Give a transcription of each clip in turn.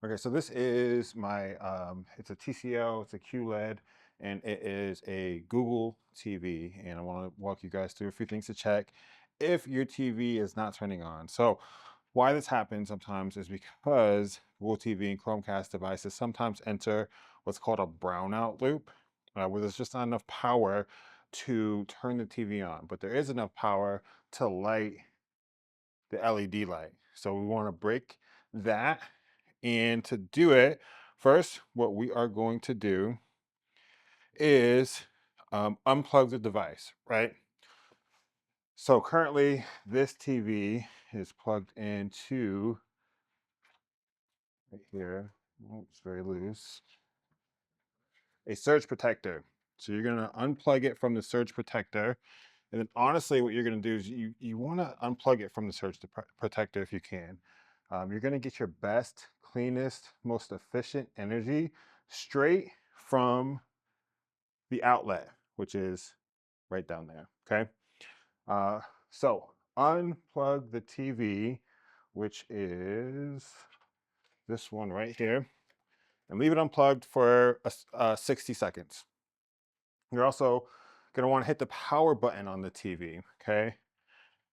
Okay, so this is my it's a TCL, it's a QLED, and it is a Google TV. And I want to walk you guys through a few things to check if your TV is not turning on. So why this happens sometimes is because Google TV and Chromecast devices sometimes enter what's called a brownout loop, where there's just not enough power to turn the TV on, but there is enough power to light the LED light. So we want to break that. And to do it, first, what we are going to do is unplug the device, right? So currently, this TV is plugged into right here. Oh, it's very loose. A surge protector. So you're gonna unplug it from the surge protector. And then honestly, what you're gonna do is you wanna unplug it from the surge protector if you can. You're gonna get your best, cleanest, most efficient energy straight from the outlet, which is right down there, okay? Uh, so unplug the TV, which is this one right here, and leave it unplugged for 60 seconds. You're also gonna wanna hit the power button on the TV, okay?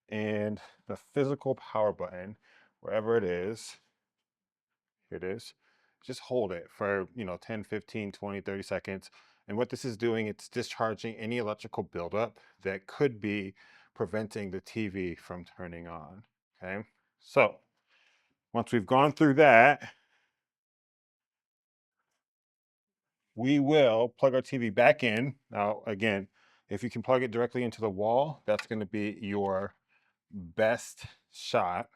And the physical power button, wherever here it is, just hold it for, 10, 15, 20, 30 seconds. And what this is doing, it's discharging any electrical buildup that could be preventing the TV from turning on, okay? So once we've gone through that, we will plug our TV back in. Now, again, if you can plug it directly into the wall, that's going to be your best shot.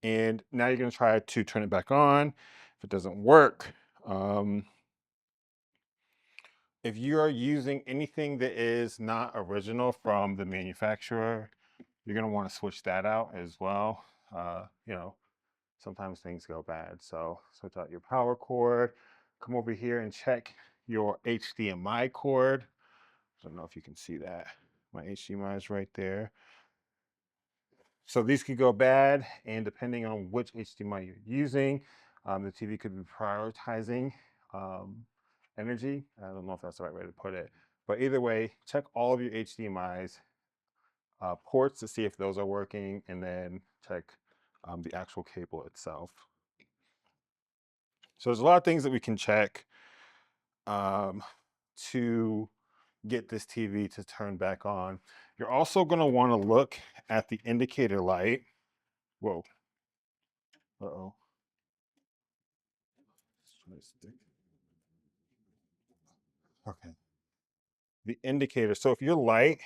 And now you're going to try to turn it back on. If it doesn't work, um, if you are using anything that is not original from the manufacturer, you're going to want to switch that out as well. Sometimes things go bad. So switch out your power cord, come over here and check your HDMI cord. I don't know if you can see that. My HDMI is right there. So these could go bad, and depending on which HDMI you're using, the TV could be prioritizing um, energy. I don't know if that's the right way to put it, but either way, check all of your HDMI's ports to see if those are working, and then check the actual cable itself. So there's a lot of things that we can check um, to get this TV to turn back on. You're also going to want to look at the indicator light. Whoa. Uh-oh. Okay. The indicator. So if your light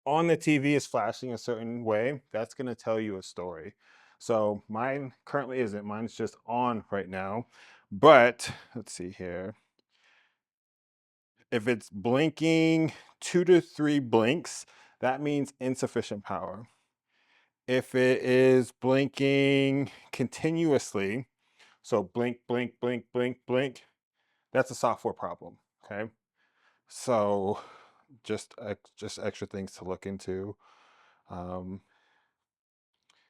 on the TV is flashing a certain way, that's going to tell you a story. So mine currently isn't. Mine's just on right now. But let's see here. If it's blinking 2 to 3 blinks, that means insufficient power. If it is blinking continuously, so blink, blink, blink, blink, blink, that's a software problem. Okay. So just extra things to look into um,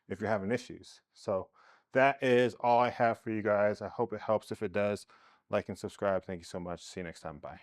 if you're having issues. So that is all I have for you guys. I hope it helps. If it does, like and subscribe. Thank you so much. See you next time. Bye.